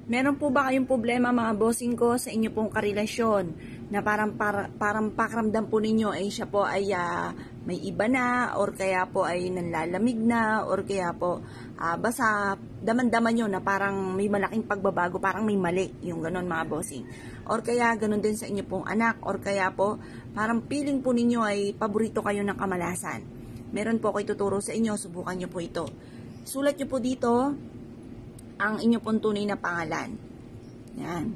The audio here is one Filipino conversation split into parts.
Meron po ba kayong problema mga bossing ko sa inyo pong karelasyon na parang pakiramdam po ninyo ay siya po ay may iba na or kaya po ay nanlalamig na or kaya po basta daman-daman nyo na parang may malaking pagbabago, parang may mali yung ganon mga bossing. Or kaya ganon din sa inyo pong anak or kaya po parang feeling po ninyo ay paborito kayo ng kamalasan. Meron po ako ituturo sa inyo, subukan nyo po ito. Sulat nyo po dito ang inyo pong tunay na pangalan. Yan.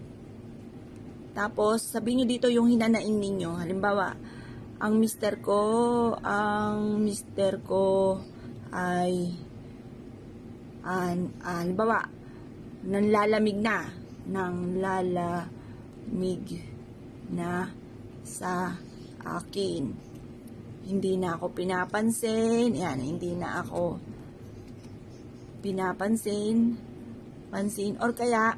Tapos, sabihin nyo dito yung hinanaing ninyo. Halimbawa, ang mister ko ay, halimbawa, nanlalamig na sa akin. Hindi na ako pinapansin. Yan, hindi na ako pinapansin. Or kaya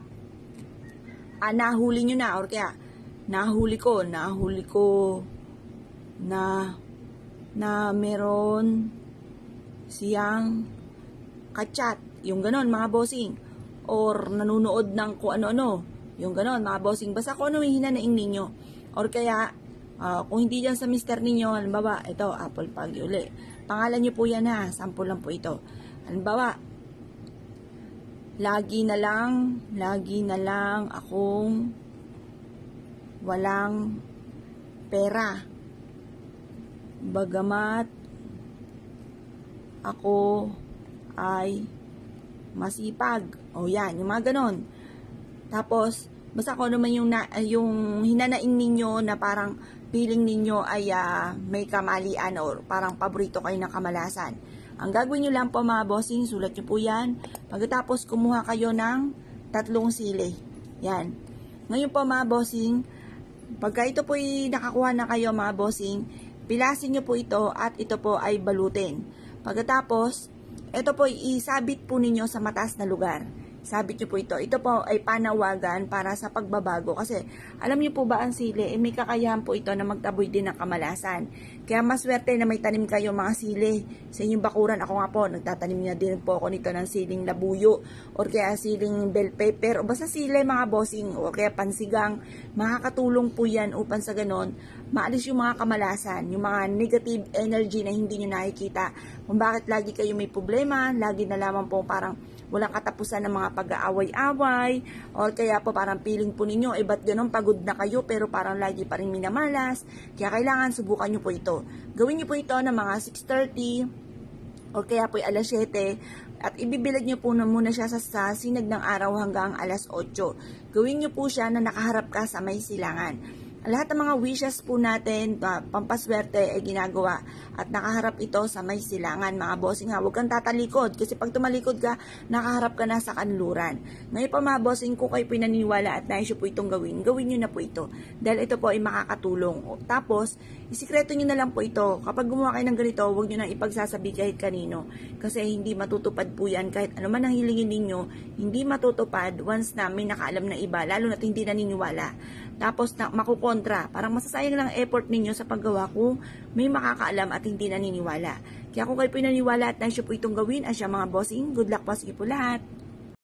nahuli nyo na or kaya nahuli ko na meron siyang kachat, yung ganon mga bossing, or nanunood ng kung ano-ano, yung ganon mga bossing, basta kung ano yung hinanaing ninyo. Or kaya kung hindi dyan sa mister ninyo, halimbawa ito, Apple Pag uli, pangalan nyo po yan ha, sample lang po ito. Halimbawa, lagi na lang akong walang pera. Bagamat ako ay masipag. O yan, yung mga ganon. Tapos, basta kung naman yung hinanaing ninyo na parang feeling ninyo ay may kamalian or parang paborito kayo ng kamalasan. Ang gagawin nyo lang po mga bossing, sulat nyo po yan. Pagkatapos kumuha kayo ng 3 sili. Yan. Ngayon po mga bossing, pagka ito po ay nakakuha na kayo mga bossing, pilasin nyo po ito at ito po ay balutin. Pagkatapos, ito po ay isabit po ninyo sa mataas na lugar. Sabit nyo po ito. Ito po ay panawagan para sa pagbabago. Kasi, alam nyo po ba ang sili, may kakayahan po ito na magtaboy din ng kamalasan. Kaya maswerte na may tanim kayo mga sili sa inyong bakuran. Ako nga po, nagtatanim na din po ako nito ng siling labuyo or kaya siling bell pepper o basta sili mga bossing o kaya pansigang. Makakatulong po yan upang sa ganon, maalis yung mga kamalasan, yung mga negative energy na hindi nyo nakikita. Kung bakit lagi kayo may problema, lagi na lamang po parang walang katapusan ng mga pag-aaway-away or kaya po parang feeling po ninyo ba't ganun pagod na kayo pero parang lagi pa rin minamalas. Kaya kailangan subukan nyo po ito. Gawin nyo po ito ng mga 6:30 or kaya po alas 7 at ibibilad nyo po muna siya sa sinag ng araw hanggang alas 8. Gawin nyo po siya na nakaharap ka sa may silangan. Lahat ng mga wishes po natin, pampaswerte ay ginagawa at nakaharap ito sa may silangan mga bossing ha. Huwag kang tatalikod kasi pag tumalikod ka, nakaharap ka na sa kanluran. Ngayon pa mga bossing, kung kayo pinaniwala at nais po itong gawin nyo na po ito dahil ito po ay makakatulong. Tapos, isikreto nyo na lang po ito. Kapag gumawa kayo ng ganito, huwag nyo na ipagsasabi kahit kanino kasi hindi matutupad po yan. Kahit ano man ang hilingin ninyo, hindi matutupad once na may nakaalam na iba, lalo na't hindi naniniwala. Tapos makukontra, parang masasayang lang effort ninyo sa paggawa kung may makakaalam at hindi naniniwala. Kaya kung kayo pinaniwala at nais po itong gawin, asya mga bossing, good luck po sa po lahat.